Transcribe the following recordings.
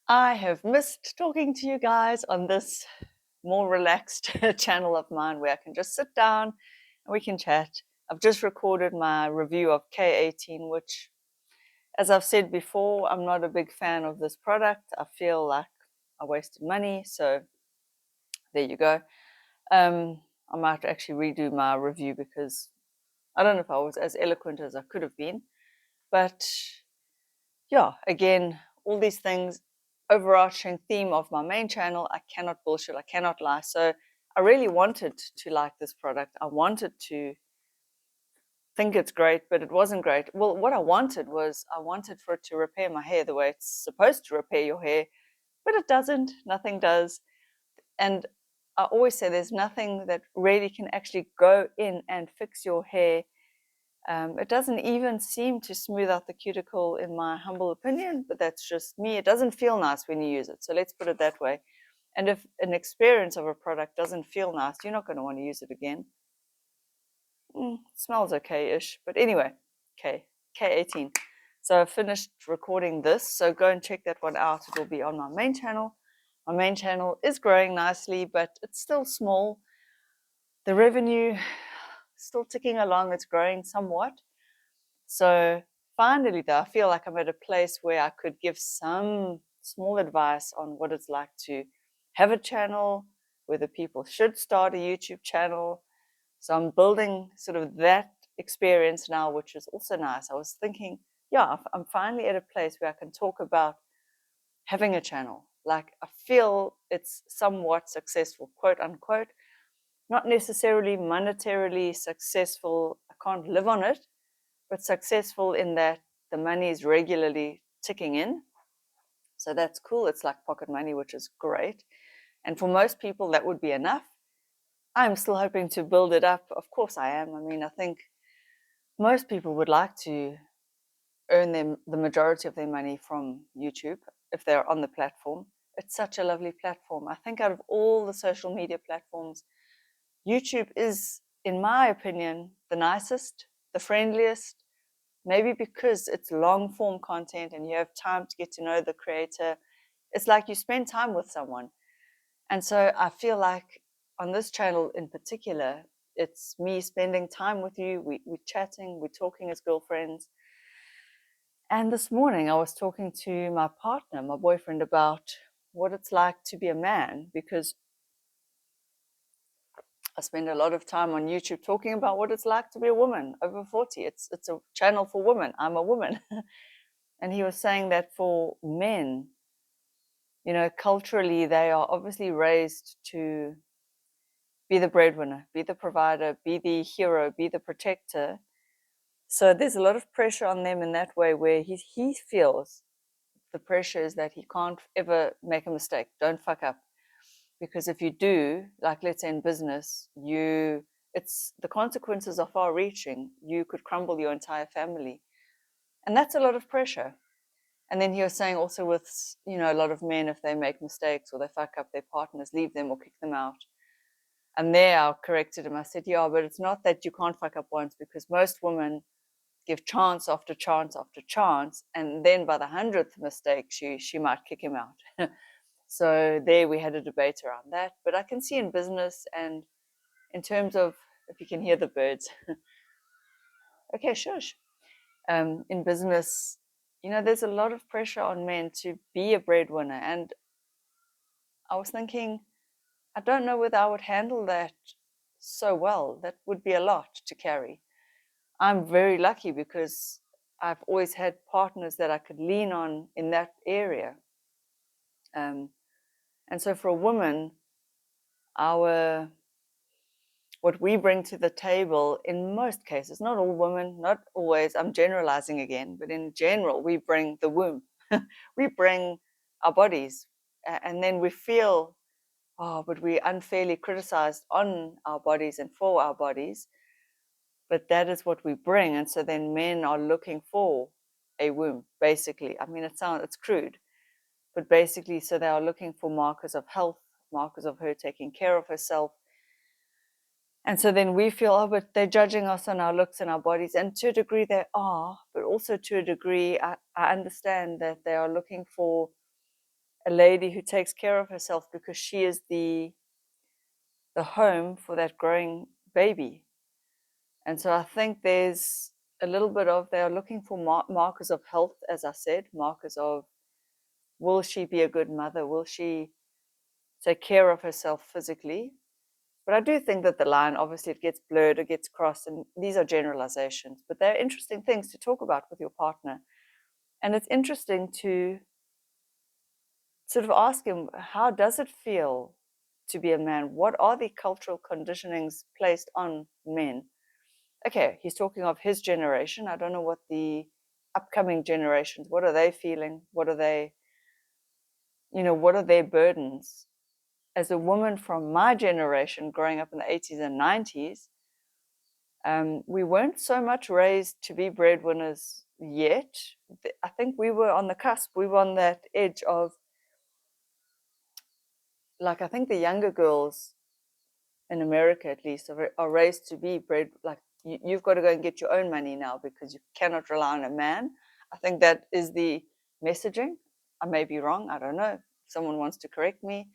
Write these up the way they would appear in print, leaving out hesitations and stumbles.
I have missed talking to you guys on this more relaxed channel of mine where I can just sit down and we can chat. I've just recorded my review of K18, which, as I've said before, I'm not a big fan of this product. I feel like I wasted money, so there you go. I might actually redo my review because I don't know if I was as eloquent as I could have been. But yeah, again, all these things, overarching theme of my main channel, I cannot bullshit, I cannot lie. So I really wanted to like this product. I wanted to think it's great, but it wasn't great. Well, what I wanted was I wanted for it to repair my hair the way it's supposed to repair your hair, but it doesn't. Nothing does. And I always say there's nothing that really can actually go in and fix your hair. It doesn't even seem to smooth out the cuticle, in my humble opinion, but that's just me. It doesn't feel nice when you use it. So let's put it that way. And if an experience of a product doesn't feel nice, you're not going to want to use it again. It smells okay-ish, but anyway, K18. So I finished recording this, so go and check that one out. It will be on my main channel. My main channel is growing nicely, but it's still small. The revenue still ticking along. It's growing somewhat. So finally, though, I feel like I'm at a place where I could give some small advice on what it's like to have a channel, whether people should start a YouTube channel. So I'm building sort of that experience now, which is also nice. I was thinking, yeah, I'm finally at a place where I can talk about having a channel. Like, I feel it's somewhat successful, quote unquote, not necessarily monetarily successful. I can't live on it, but successful in that the money is regularly ticking in. So that's cool. It's like pocket money, which is great. And for most people, that would be enough. I'm still hoping to build it up. Of course, I am. I mean, I think most people would like to earn the majority of their money from YouTube if they're on the platform. It's such a lovely platform. I think out of all the social media platforms, YouTube is, in my opinion, the nicest, the friendliest. Maybe because it's long form content and you have time to get to know the creator. It's like you spend time with someone. And so I feel like on this channel in particular, it's me spending time with you. We're chatting, we're talking as girlfriends. And this morning I was talking to my partner, my boyfriend, about what it's like to be a man, because I spend a lot of time on YouTube talking about what it's like to be a woman over 40. It's a channel for women. I'm a woman. And he was saying that for men, culturally, they are obviously raised to be the breadwinner, be the provider, be the hero, be the protector. So there's a lot of pressure on them in that way, where he feels the pressure is that he can't ever make a mistake. Don't fuck up. Because if you do, like let's say in business, it's the consequences are far reaching. You could crumble your entire family. And that's a lot of pressure. And then he was saying also with, a lot of men, if they make mistakes or they fuck up their partners, leave them or kick them out. And there I corrected him. I said, yeah, but it's not that you can't fuck up once, because most women give chance after chance after chance. And then by the 100th mistake, she might kick him out. So there we had a debate around that. But I can see in business and in terms of, if you can hear the birds, okay, shush. In business, there's a lot of pressure on men to be a breadwinner. And I was thinking, I don't know whether I would handle that so well. That would be a lot to carry. I'm very lucky because I've always had partners that I could lean on in that area. And so for a woman, our what we bring to the table in most cases, not all women, not always, I'm generalizing again, but in general, we bring the womb. We bring our bodies. And then we feel, oh, but we're unfairly criticized on our bodies and for our bodies. But that is what we bring. And so then men are looking for a womb, basically. I mean, it's crude, but basically, so they are looking for markers of health, markers of her taking care of herself. And so then we feel, oh, but they're judging us on our looks and our bodies. And to a degree they are, but also to a degree, I understand that they are looking for a lady who takes care of herself because she is the home for that growing baby. And so I think there's a little bit of, they are looking for markers of health, as I said, markers of, will she be a good mother? Will she take care of herself physically? But I do think that the line, obviously, it gets blurred, it gets crossed, and these are generalizations, but they're interesting things to talk about with your partner. And it's interesting to sort of ask him, how does it feel to be a man? What are the cultural conditionings placed on men? Okay, he's talking of his generation. I don't know what the upcoming generations, what are they feeling? What are they, what are their burdens? As a woman from my generation, growing up in the 80s and 90s, we weren't so much raised to be breadwinners yet. I think we were on the cusp. We were on that edge of, like, I think the younger girls in America, at least, are raised to be like, you've got to go and get your own money now because you cannot rely on a man. I think that is the messaging. I may be wrong. I don't know. If someone wants to correct me.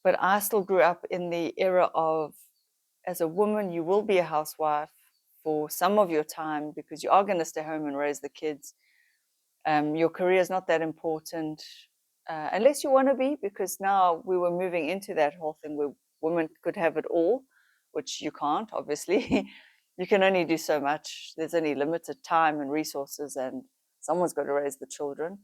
But I still grew up in the era of, as a woman, you will be a housewife for some of your time because you are going to stay home and raise the kids. Your career is not that important unless you want to be, because now we were moving into that whole thing where women could have it all, which you can't, obviously. You can only do so much. There's only limited time and resources, and someone's got to raise the children.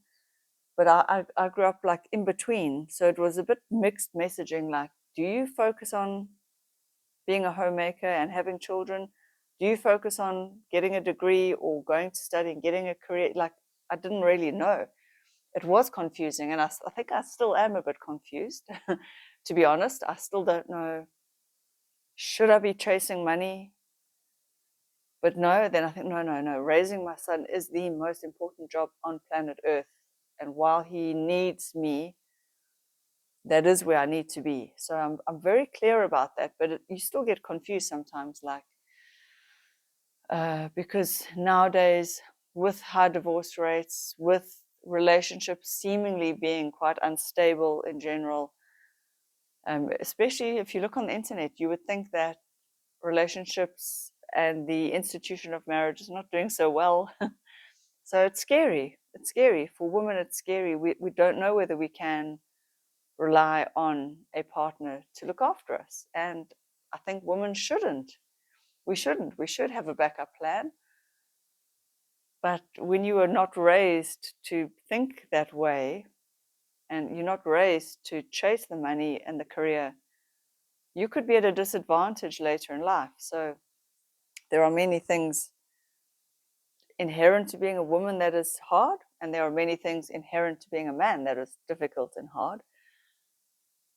But I grew up like in between. So it was a bit mixed messaging, like, do you focus on being a homemaker and having children? Do you focus on getting a degree or going to study and getting a career? Like, I didn't really know. It was confusing, and I think I still am a bit confused. To be honest, I still don't know, should I be chasing money? But no, then I think, no. Raising my son is the most important job on planet Earth. And while he needs me, that is where I need to be. So I'm very clear about that, but you still get confused sometimes, like, because nowadays, with high divorce rates, with relationships seemingly being quite unstable in general, especially if you look on the internet, you would think that relationships and the institution of marriage is not doing so well. So it's scary. It's scary. For women, it's scary. We don't know whether we can rely on a partner to look after us. And I think women shouldn't. We shouldn't. We should have a backup plan. But when you are not raised to think that way, and you're not raised to chase the money and the career, you could be at a disadvantage later in life. So there are many things inherent to being a woman that is hard, and there are many things inherent to being a man that is difficult and hard.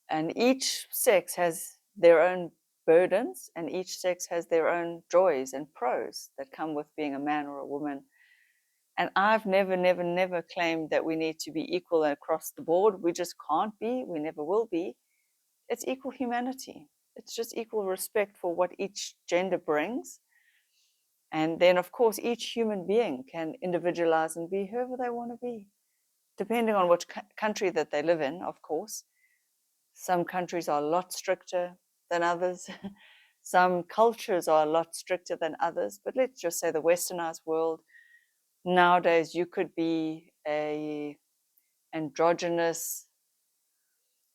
And each sex has their own burdens, and each sex has their own joys and pros that come with being a man or a woman. And I've never claimed that we need to be equal across the board. We just can't be. We never will be. It's equal humanity. It's just equal respect for what each gender brings. And then, of course, each human being can individualize and be whoever they want to be, depending on which country that they live in, of course. Some countries are a lot stricter than others. Some cultures are a lot stricter than others. But let's just say the westernized world, nowadays you could be a androgynous,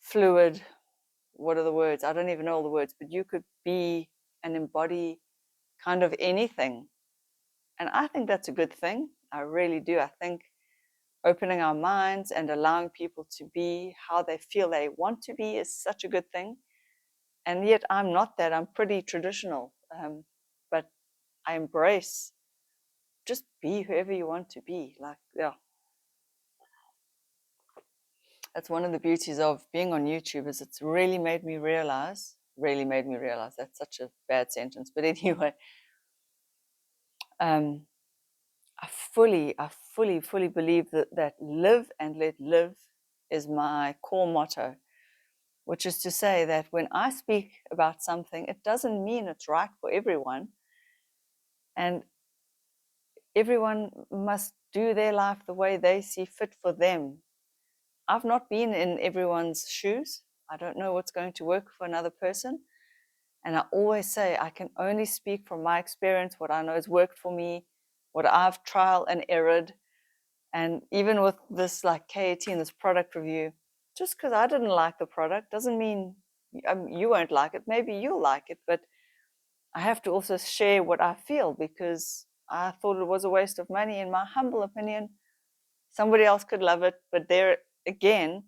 fluid, what are the words? I don't even know all the words, but you could be and embody kind of anything. And I think that's a good thing. I really do. I think opening our minds and allowing people to be how they feel they want to be is such a good thing. And yet I'm not that. I'm pretty traditional. But I embrace, just be whoever you want to be. Like, yeah. That's one of the beauties of being on YouTube, is it's really made me realize, that's such a bad sentence. But anyway, I fully believe that live and let live is my core motto, which is to say that when I speak about something, it doesn't mean it's right for everyone. And everyone must do their life the way they see fit for them. I've not been in everyone's shoes. I don't know what's going to work for another person. And I always say I can only speak from my experience, what I know has worked for me, what I've trial and errored. And even with this like K18, this product review, just because I didn't like the product doesn't mean you won't like it. Maybe you'll like it, but I have to also share what I feel because I thought it was a waste of money, in my humble opinion. Somebody else could love it, but there again,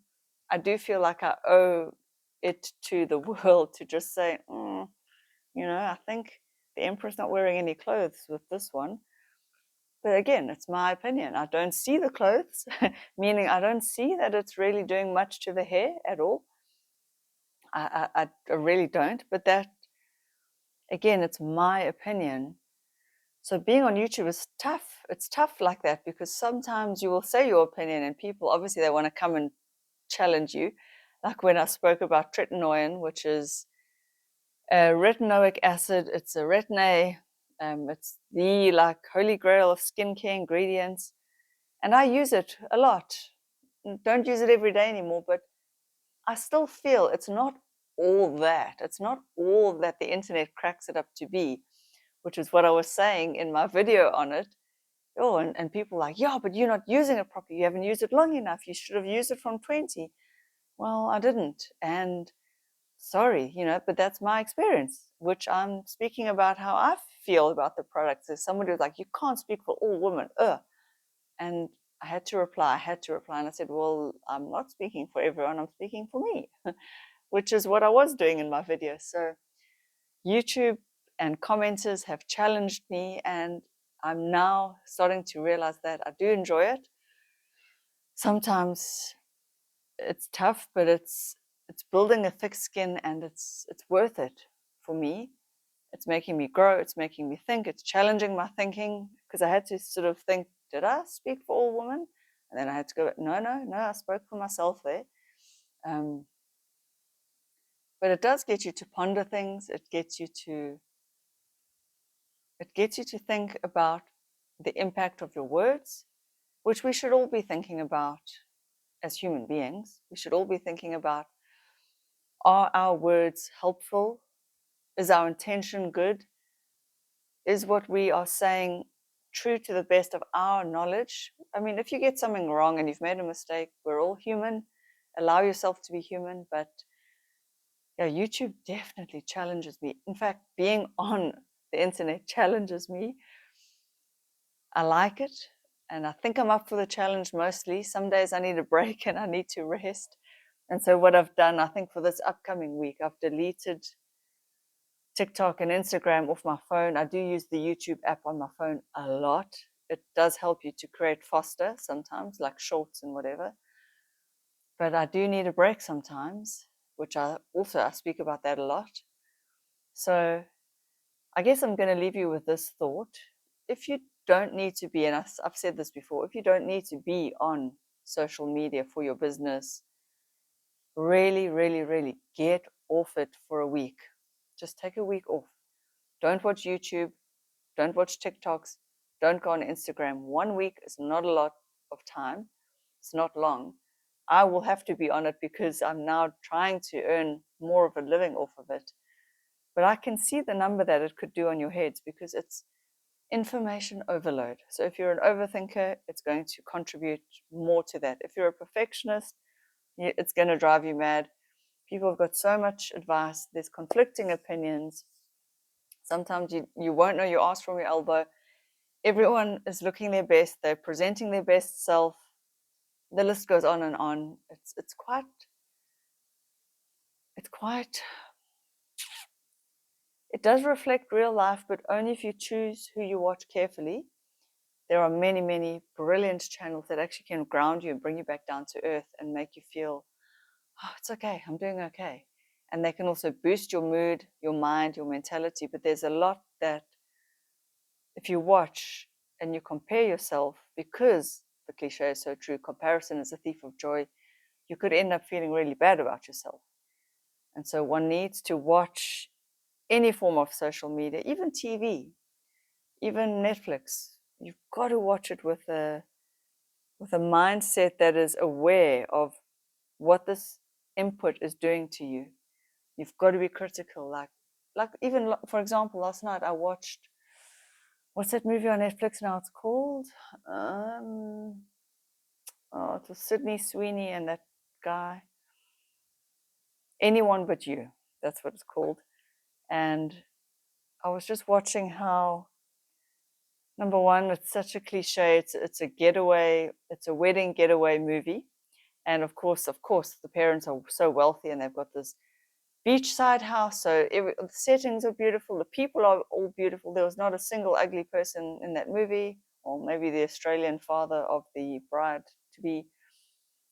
I do feel like I owe it to the world to just say, I think the emperor's not wearing any clothes with this one. But again, it's my opinion. I don't see the clothes, meaning I don't see that it's really doing much to the hair at all. I really don't. But that, again, it's my opinion. So being on YouTube is tough. It's tough like that because sometimes you will say your opinion and people, obviously, they want to come and challenge you. Like when I spoke about tretinoin, which is retinoic acid. It's a retin-A. It's the like holy grail of skincare ingredients. And I use it a lot. Don't use it every day anymore, but I still feel it's not all that. It's not all that the internet cracks it up to be, which is what I was saying in my video on it. Oh, and people are like, yeah, but you're not using it properly. You haven't used it long enough. You should have used it from 20. Well, I didn't. And sorry, but that's my experience, which I'm speaking about how I feel about the products. There's somebody who's like, you can't speak for all women. And I had to reply. And I said, well, I'm not speaking for everyone. I'm speaking for me, which is what I was doing in my video. So YouTube and commenters have challenged me, and I'm now starting to realize that I do enjoy it. Sometimes it's tough, but it's building a thick skin, and it's worth it for me. It's making me grow. It's making me think. It's challenging my thinking because I had to sort of think, did I speak for all women? And then I had to go, no, I spoke for myself there. But it does get you to ponder things. It gets you to think about the impact of your words, which we should all be thinking about as human beings. We should all be thinking about, are our words helpful? Is our intention good? Is what we are saying true to the best of our knowledge? I mean, if you get something wrong and you've made a mistake, we're all human. Allow yourself to be human. But yeah, YouTube definitely challenges me. In fact, being on the internet challenges me. I like it, and I think I'm up for the challenge mostly. Some days I need a break and I need to rest. And so what I've done, I think for this upcoming week, I've deleted TikTok and Instagram off my phone. I do use the YouTube app on my phone a lot. It does help you to create faster sometimes, like shorts and whatever. But I do need a break sometimes, which I speak about that a lot. So I guess I'm going to leave you with this thought. If you don't need to be, and I've said this before, if you don't need to be on social media for your business, really, really, really get off it for a week. Just take a week off. Don't watch YouTube. Don't watch TikToks. Don't go on Instagram. 1 week is not a lot of time. It's not long. I will have to be on it because I'm now trying to earn more of a living off of it. But I can see the number that it could do on your heads because it's information overload. So if you're an overthinker, it's going to contribute more to that. If you're a perfectionist, it's going to drive you mad. People have got so much advice. There's conflicting opinions. Sometimes you won't know your ass from your elbow. Everyone is looking their best. They're presenting their best self. The list goes on and on. It's quite it does reflect real life, but only if you choose who you watch carefully. There are many, many brilliant channels that actually can ground you and bring you back down to earth and make you feel, oh, it's okay, I'm doing okay. And they can also boost your mood, your mind, your mentality. But there's a lot that if you watch and you compare yourself, because the cliche is so true, comparison is a thief of joy, you could end up feeling really bad about yourself. And so one needs to watch any form of social media, even TV, even Netflix. You've got to watch it with a mindset that is aware of what this input is doing to you. You've got to be critical. Like even for example, last night I watched, what's that movie on Netflix now? It's called it was Sydney Sweeney and that guy. Anyone But You. That's what it's called. And I was just watching how, number one, it's such a cliche. It's a getaway. It's a wedding getaway movie. And of course, the parents are so wealthy and they've got this beachside house. So the settings are beautiful. The people are all beautiful. There was not a single ugly person in that movie, or maybe the Australian father of the bride to be.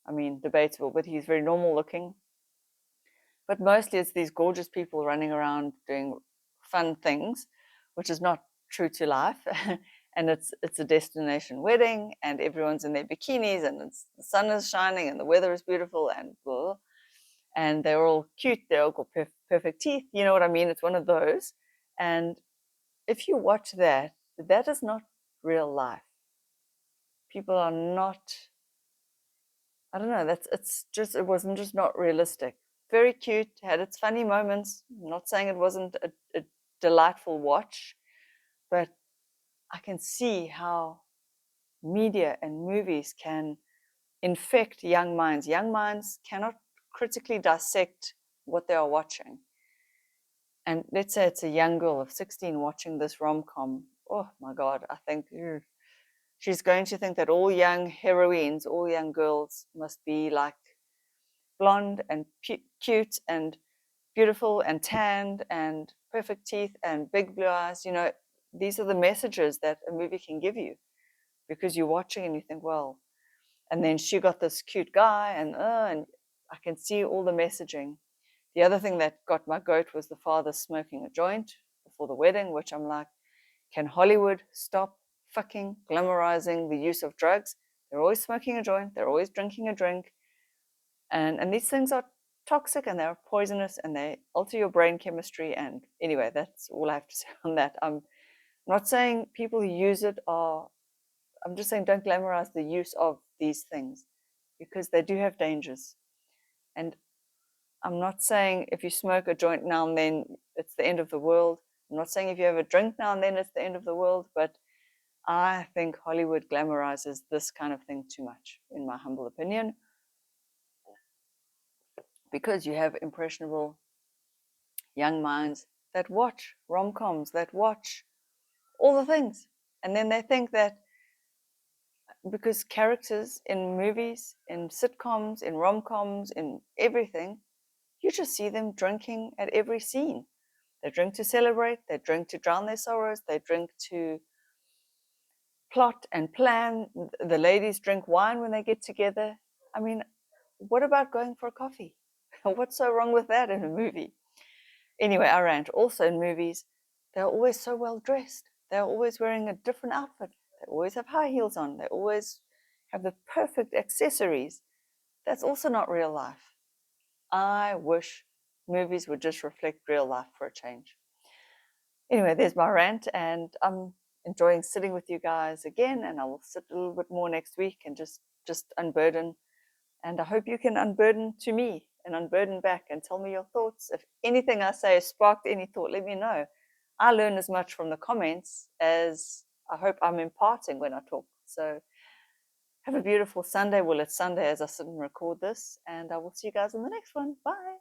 I mean, debatable, but he's very normal looking. But mostly it's these gorgeous people running around doing fun things, which is not true to life. And it's a destination wedding, and everyone's in their bikinis, and the sun is shining, and the weather is beautiful, and blah. And they're all cute. They're all got perfect teeth. You know what I mean? It's one of those. And if you watch that, that is not real life. People are not. I don't know. It wasn't just not realistic. Very cute. Had its funny moments. I'm not saying it wasn't a delightful watch, but I can see how media and movies can infect young minds. Young minds cannot critically dissect what they are watching. And let's say it's a young girl of 16 watching this rom-com. Oh my God, I think she's going to think that all young heroines, all young girls must be like blonde and cute and beautiful and tanned and perfect teeth and big blue eyes. You know, these are the messages that a movie can give you, because you're watching and you think, well, and then she got this cute guy, and I can see all the messaging. The other thing that got my goat was the father smoking a joint before the wedding, which I'm like, can Hollywood stop fucking glamorizing the use of drugs? They're always smoking a joint, they're always drinking a drink, and these things are toxic and they're poisonous and they alter your brain chemistry. And anyway, that's all I have to say on that. I'm not saying people who use it are, I'm just saying don't glamorize the use of these things, because they do have dangers. And I'm not saying if you smoke a joint now and then it's the end of the world. I'm not saying if you have a drink now and then it's the end of the world, but I think Hollywood glamorizes this kind of thing too much, in my humble opinion, because you have impressionable young minds that watch rom-coms, that watch all the things. And then they think that because characters in movies, in sitcoms, in rom-coms, in everything, you just see them drinking at every scene. They drink to celebrate, they drink to drown their sorrows, they drink to plot and plan. The ladies drink wine when they get together. I mean, what about going for a coffee? What's so wrong with that in a movie? Anyway, I rant. Also in movies, they're always so well dressed. They're always wearing a different outfit. They always have high heels on. They always have the perfect accessories. That's also not real life. I wish movies would just reflect real life for a change. Anyway, there's my rant, and I'm enjoying sitting with you guys again, and I will sit a little bit more next week and just unburden. And I hope you can unburden to me and unburden back and tell me your thoughts. If anything I say has sparked any thought, let me know. I learn as much from the comments as I hope I'm imparting when I talk. So have a beautiful Sunday. Well, it's Sunday as I sit and record this, and I will see you guys in the next one. Bye.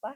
Bye.